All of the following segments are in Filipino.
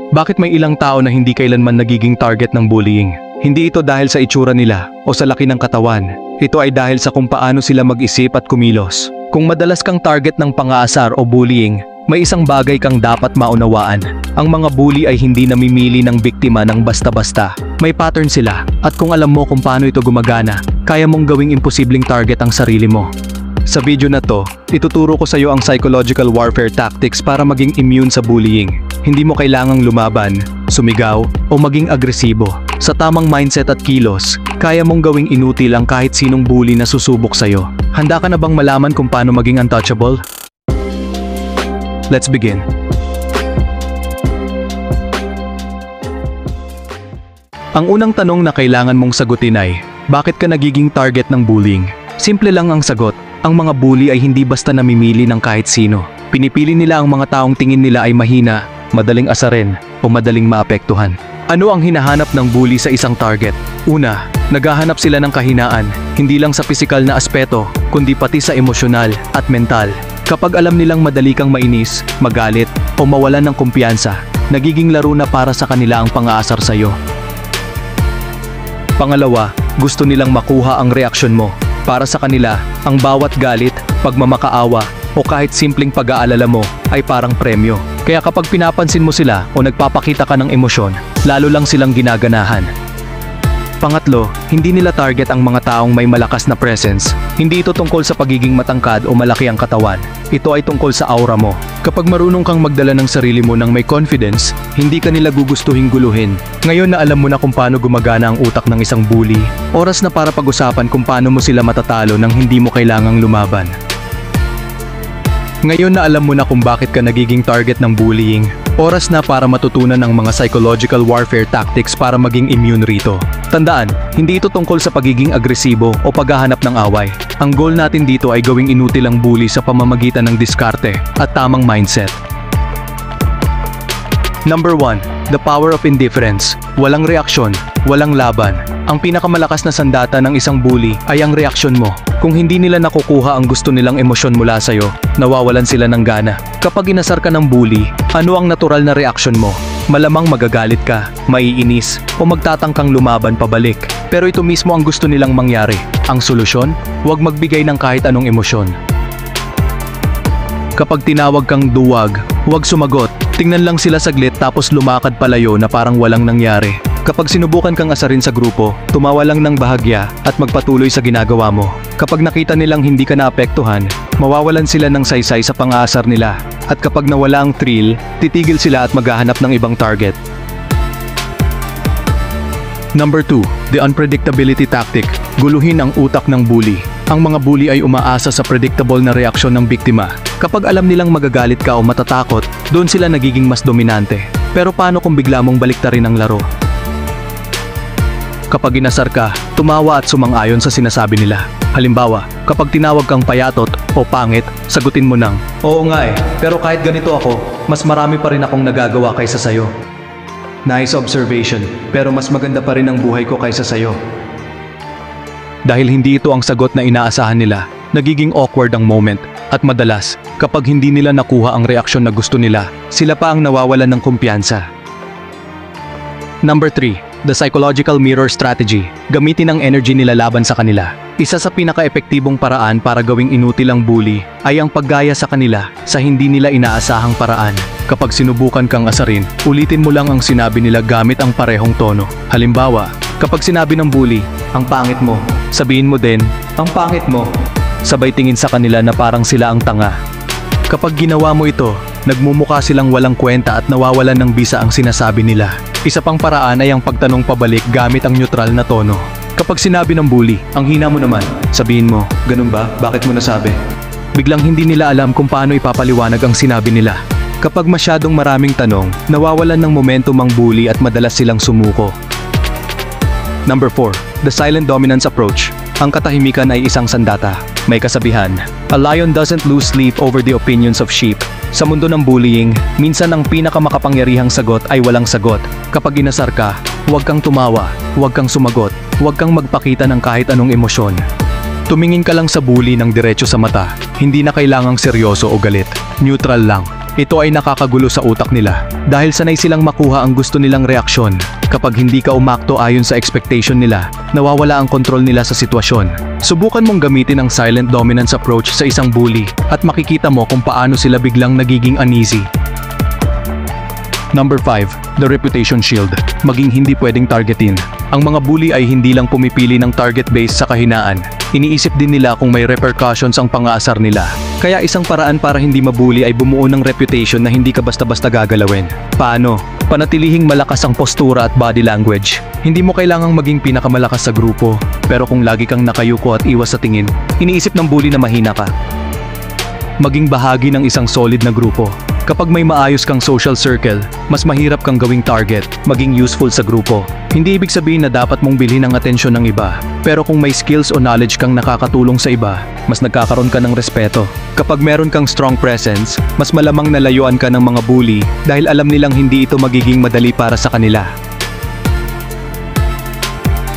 Bakit may ilang tao na hindi kailanman nagiging target ng bullying? Hindi ito dahil sa itsura nila o sa laki ng katawan. Ito ay dahil sa kung paano sila mag-isip at kumilos. Kung madalas kang target ng pang-aasar o bullying, may isang bagay kang dapat maunawaan. Ang mga bully ay hindi namimili ng biktima ng basta-basta. May pattern sila, at kung alam mo kung paano ito gumagana, kaya mong gawing imposibleng target ang sarili mo. Sa video na to, ituturo ko sa iyo ang psychological warfare tactics para maging immune sa bullying. Hindi mo kailangang lumaban, sumigaw, o maging agresibo. Sa tamang mindset at kilos, kaya mong gawing inutil ang kahit sinong bully na susubok sa'yo. Handa ka na bang malaman kung paano maging untouchable? Let's begin. Ang unang tanong na kailangan mong sagutin ay, bakit ka nagiging target ng bullying? Simple lang ang sagot. Ang mga bully ay hindi basta namimili ng kahit sino. Pinipili nila ang mga taong tingin nila ay mahina, madaling asarin, o madaling maapektuhan. Ano ang hinahanap ng bully sa isang target? Una, naghahanap sila ng kahinaan, hindi lang sa pisikal na aspeto, kundi pati sa emosyonal at mental. Kapag alam nilang madali kang mainis, magalit, o mawalan ng kumpiyansa, nagiging laro na para sa kanila ang pang-aasar sa'yo. Pangalawa, gusto nilang makuha ang reaksyon mo. Para sa kanila, ang bawat galit, pagmamakaawa, o kahit simpleng pag-aalala mo ay parang premyo. Kaya kapag pinapansin mo sila o nagpapakita ka ng emosyon, lalo lang silang ginaganahan. Pangatlo, hindi nila target ang mga taong may malakas na presence. Hindi ito tungkol sa pagiging matangkad o malaki ang katawan. Ito ay tungkol sa aura mo. Kapag marunong kang magdala ng sarili mo ng may confidence, hindi ka nila gugustuhin guluhin. Ngayon na alam mo na kung paano gumagana ang utak ng isang bully, oras na para pag-usapan kung paano mo sila matatalo nang hindi mo kailangang lumaban. Ngayon na alam mo na kung bakit ka nagiging target ng bullying, oras na para matutunan ang mga psychological warfare tactics para maging immune rito. Tandaan, hindi ito tungkol sa pagiging agresibo o paghahanap ng away. Ang goal natin dito ay gawing inutil ang bully sa pamamagitan ng diskarte at tamang mindset. Number 1. The power of indifference. Walang reaksyon, walang laban. Ang pinakamalakas na sandata ng isang bully ay ang reaksyon mo. Kung hindi nila nakukuha ang gusto nilang emosyon mula sa'yo, nawawalan sila ng gana. Kapag inasar ka ng bully, ano ang natural na reaksyon mo? Malamang magagalit ka, maiinis, o magtatangkang lumaban pabalik. Pero ito mismo ang gusto nilang mangyari. Ang solusyon? Huwag magbigay ng kahit anong emosyon. Kapag tinawag kang duwag, huwag sumagot. Tingnan lang sila saglit tapos lumakad palayo na parang walang nangyari. Kapag sinubukan kang asarin sa grupo, tumawa lang ng bahagya at magpatuloy sa ginagawa mo. Kapag nakita nilang hindi ka naapektuhan, mawawalan sila ng saysay sa pang-aasar nila. At kapag nawala ang thrill, titigil sila at maghahanap ng ibang target. Number 2. The unpredictability tactic. Guluhin ang utak ng bully. Ang mga bully ay umaasa sa predictable na reaksyon ng biktima. Kapag alam nilang magagalit ka o matatakot, doon sila nagiging mas dominante. Pero paano kung bigla mong baliktarin ang laro? Kapag inasar ka, tumawa at sumang-ayon sa sinasabi nila. Halimbawa, kapag tinawag kang payatot o pangit, sagutin mo ng, "Oo nga pero kahit ganito ako, mas marami pa rin akong nagagawa kaysa sayo. Nice observation, pero mas maganda pa rin ang buhay ko kaysa sayo." Dahil hindi ito ang sagot na inaasahan nila, nagiging awkward ang moment, at madalas, kapag hindi nila nakuha ang reaksyon na gusto nila, sila pa ang nawawalan ng kumpiyansa. Number 3. The psychological mirror strategy. Gamitin ang energy nila laban sa kanila. Isa sa pinaka-epektibong paraan para gawing inutil ang bully ay ang paggaya sa kanila sa hindi nila inaasahang paraan. Kapag sinubukan kang asarin, ulitin mo lang ang sinabi nila gamit ang parehong tono. Halimbawa, kapag sinabi ng bully, "Ang pangit mo," sabihin mo din, "Ang pangit mo." Sabay tingin sa kanila na parang sila ang tanga. Kapag ginawa mo ito, nagmumukha silang walang kwenta at nawawalan ng bisa ang sinasabi nila. Isa pang paraan ay ang pagtanong pabalik gamit ang neutral na tono. Kapag sinabi ng bully, "Ang hina mo naman," sabihin mo, "Ganun ba? Bakit mo nasabi?" Biglang hindi nila alam kung paano ipapaliwanag ang sinabi nila. Kapag masyadong maraming tanong, nawawalan ng momentum ang bully at madalas silang sumuko. Number 4. The silent dominance approach. Ang katahimikan ay isang sandata. May kasabihan, "A lion doesn't lose sleep over the opinions of sheep." Sa mundo ng bullying, minsan ang pinakamakapangyarihang sagot ay walang sagot. Kapag inasar ka, huwag kang tumawa, huwag kang sumagot, huwag kang magpakita ng kahit anong emosyon. Tumingin ka lang sa bully ng diretso sa mata, hindi na kailangang seryoso o galit, neutral lang. Ito ay nakakagulo sa utak nila dahil sanay silang makuha ang gusto nilang reaksyon. Kapag hindi ka umakto ayon sa expectation nila, nawawala ang kontrol nila sa sitwasyon. Subukan mong gamitin ang silent dominance approach sa isang bully at makikita mo kung paano sila biglang nagiging uneasy. Number 5. The reputation shield. Maging hindi pwedeng targetin. Ang mga bully ay hindi lang pumipili ng target base sa kahinaan. Iniisip din nila kung may repercussions ang pang-aasar nila. Kaya isang paraan para hindi mabully ay bumuo ng reputation na hindi ka basta-basta gagalawin. Paano? Panatilihing malakas ang postura at body language. Hindi mo kailangang maging pinakamalakas sa grupo. Pero kung lagi kang nakayuko at iwas sa tingin, iniisip ng bully na mahina ka. Maging bahagi ng isang solid na grupo. Kapag may maayos kang social circle, mas mahirap kang gawing target, maging useful sa grupo. Hindi ibig sabihin na dapat mong bilhin ang atensyon ng iba. Pero kung may skills o knowledge kang nakakatulong sa iba, mas nagkakaroon ka ng respeto. Kapag meron kang strong presence, mas malamang nalayuan ka ng mga bully dahil alam nilang hindi ito magiging madali para sa kanila.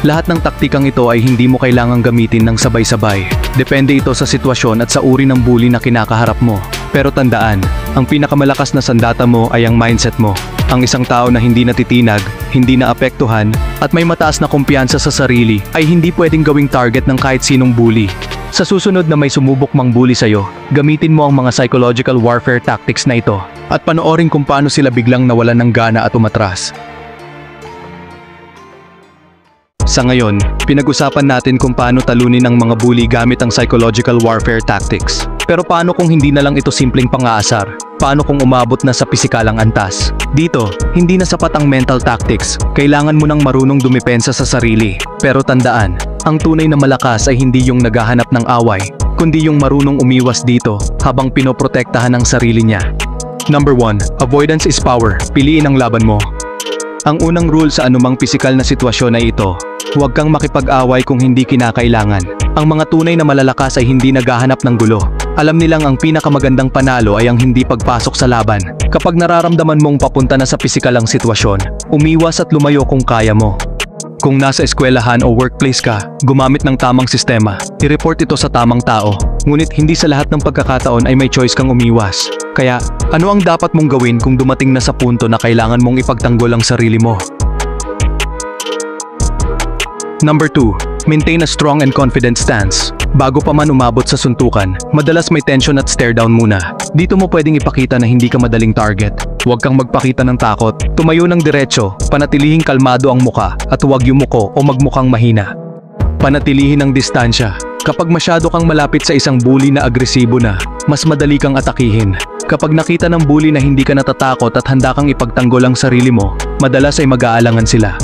Lahat ng taktikang ito ay hindi mo kailangang gamitin ng sabay-sabay. Depende ito sa sitwasyon at sa uri ng bully na kinakaharap mo. Pero tandaan, ang pinakamalakas na sandata mo ay ang mindset mo. Ang isang tao na hindi natitinag, hindi naapektuhan, at may mataas na kumpiyansa sa sarili ay hindi pwedeng gawing target ng kahit sinong bully. Sa susunod na may sumubok mang bully sa'yo, gamitin mo ang mga psychological warfare tactics na ito at panoorin kung paano sila biglang nawalan ng gana at umatras. Sa ngayon, pinag-usapan natin kung paano talunin ang mga bully gamit ang psychological warfare tactics. Pero paano kung hindi na lang ito simpleng pang-aasar? Paano kung umabot na sa pisikalang antas? Dito, hindi na sapat ang mental tactics. Kailangan mo nang marunong dumepensa sa sarili. Pero tandaan, ang tunay na malakas ay hindi yung naghahanap ng away, kundi yung marunong umiwas dito habang pinoprotektahan ang sarili niya. Number 1. Avoidance is power. Piliin ang laban mo. Ang unang rule sa anumang pisikal na sitwasyon ay ito: huwag kang makipag-away kung hindi kinakailangan. Ang mga tunay na malalakas ay hindi naghahanap ng gulo. Alam nilang ang pinakamagandang panalo ay ang hindi pagpasok sa laban. Kapag nararamdaman mong papunta na sa pisikal ang sitwasyon, umiwas at lumayo kung kaya mo. Kung nasa eskwelahan o workplace ka, gumamit ng tamang sistema. I-report ito sa tamang tao. Ngunit hindi sa lahat ng pagkakataon ay may choice kang umiwas. Kaya, ano ang dapat mong gawin kung dumating na sa punto na kailangan mong ipagtanggol ang sarili mo? Number 2. Maintain a strong and confident stance. Bago pa man umabot sa suntukan, madalas may tension at stare down muna. Dito mo pwedeng ipakita na hindi ka madaling target. Huwag kang magpakita ng takot. Tumayo ng diretso, panatilihing kalmado ang muka, at huwag yumuko o magmukhang mahina. Panatilihin ang distansya. Kapag masyado kang malapit sa isang bully na agresibo na, mas madali kang atakihin. Kapag nakita ng bully na hindi ka natatakot at handa kang ipagtanggol ang sarili mo, madalas ay mag-aalangan sila.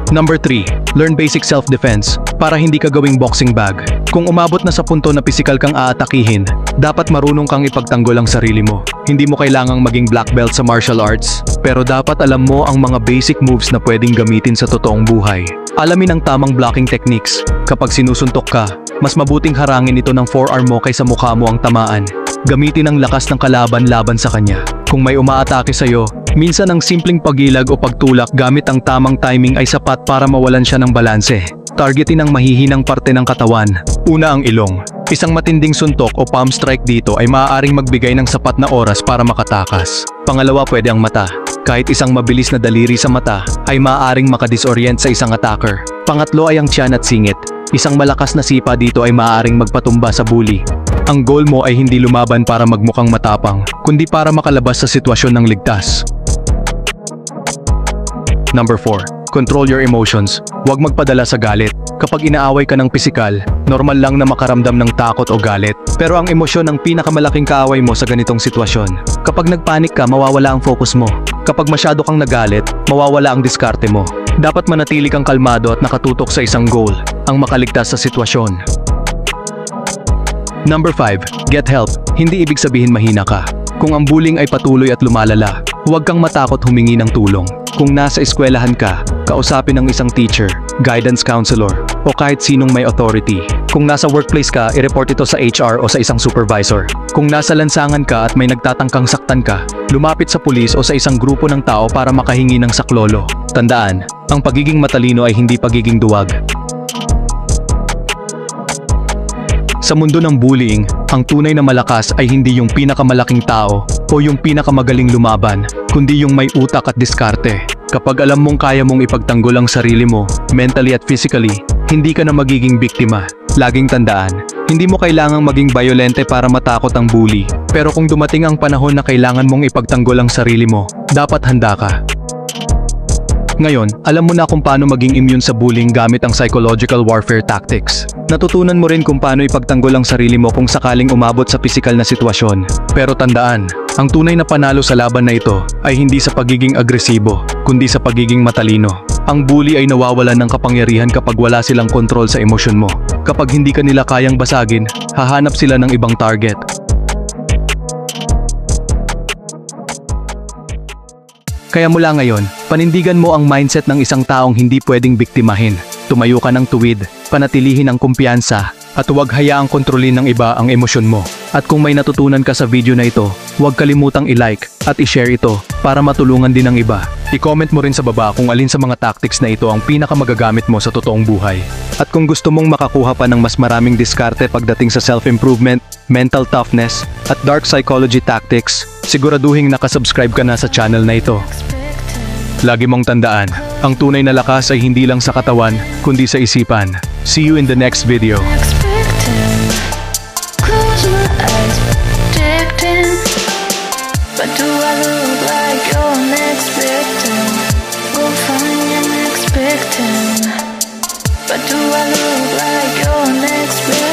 Number 3. Learn basic self-defense para hindi ka gawing boxing bag. Kung umabot na sa punto na pisikal kang aatakihin, dapat marunong kang ipagtanggol ang sarili mo. Hindi mo kailangang maging black belt sa martial arts, pero dapat alam mo ang mga basic moves na pwedeng gamitin sa totoong buhay. Alamin ang tamang blocking techniques. Kapag sinusuntok ka, mas mabuting harangin ito ng forearm mo kaysa mukha mo ang tamaan. Gamitin ang lakas ng kalaban laban sa kanya. Kung may umaatake sa'yo, minsan ang simpleng pagilag o pagtulak gamit ang tamang timing ay sapat para mawalan siya ng balanse. Targetin ang mahihinang parte ng katawan. Una ang ilong. Isang matinding suntok o palm strike dito ay maaaring magbigay ng sapat na oras para makatakas. Pangalawa, pwede ang mata. Kahit isang mabilis na daliri sa mata ay maaaring makadisorient sa isang attacker. Pangatlo ay ang tiyan at singit. Isang malakas na sipa dito ay maaaring magpatumba sa bully. Ang goal mo ay hindi lumaban para magmukhang matapang, kundi para makalabas sa sitwasyon ng ligtas. Number 4. Control your emotions. Huwag magpadala sa galit. Kapag inaaway ka ng pisikal, normal lang na makaramdam ng takot o galit. Pero ang emosyon ang pinakamalaking kaaway mo sa ganitong sitwasyon. Kapag nagpanik ka, mawawala ang focus mo. Kapag masyado kang nagalit, mawawala ang diskarte mo. Dapat manatili kang kalmado at nakatutok sa isang goal, ang makaligtas sa sitwasyon. Number 5. Get help. Hindi ibig sabihin mahina ka. Kung ang bullying ay patuloy at lumalala, huwag kang matakot humingi ng tulong. Kung nasa eskwelahan ka, kausapin ng isang teacher, guidance counselor, o kahit sinong may authority. Kung nasa workplace ka, i-report ito sa HR o sa isang supervisor. Kung nasa lansangan ka at may nagtatangkang saktan ka, lumapit sa pulis o sa isang grupo ng tao para makahingi ng saklolo. Tandaan, ang pagiging matalino ay hindi pagiging duwag. Sa mundo ng bullying, ang tunay na malakas ay hindi yung pinakamalaking tao o yung pinakamagaling lumaban, kundi yung may utak at diskarte. Kapag alam mong kaya mong ipagtanggol ang sarili mo, mentally at physically, hindi ka na magiging biktima. Laging tandaan, hindi mo kailangang maging bayolente para matakot ang bully. Pero kung dumating ang panahon na kailangan mong ipagtanggol ang sarili mo, dapat handa ka. Ngayon, alam mo na kung paano maging immune sa bullying gamit ang psychological warfare tactics. Natutunan mo rin kung paano ipagtanggol ang sarili mo kung sakaling umabot sa pisikal na sitwasyon. Pero tandaan, ang tunay na panalo sa laban na ito ay hindi sa pagiging agresibo, kundi sa pagiging matalino. Ang bully ay nawawalan ng kapangyarihan kapag wala silang kontrol sa emosyon mo. Kapag hindi ka nila kayang basagin, hahanap sila ng ibang target. Kaya mula ngayon, panindigan mo ang mindset ng isang taong hindi pwedeng biktimahin. Tumayo ka ng tuwid, panatilihin ang kumpiyansa, at huwag hayaang kontrolin ng iba ang emosyon mo. At kung may natutunan ka sa video na ito, huwag kalimutang i-like at i-share ito para matulungan din ng iba. I-comment mo rin sa baba kung alin sa mga tactics na ito ang pinakamagagamit mo sa totoong buhay. At kung gusto mong makakuha pa ng mas maraming diskarte pagdating sa self-improvement, mental toughness, at dark psychology tactics, siguraduhin nakasubscribe ka na sa channel na ito. Lagi mong tandaan, ang tunay na lakas ay hindi lang sa katawan, kundi sa isipan. See you in the next video. But do I look like your next victim? Go find your next victim. But do I look like your next victim?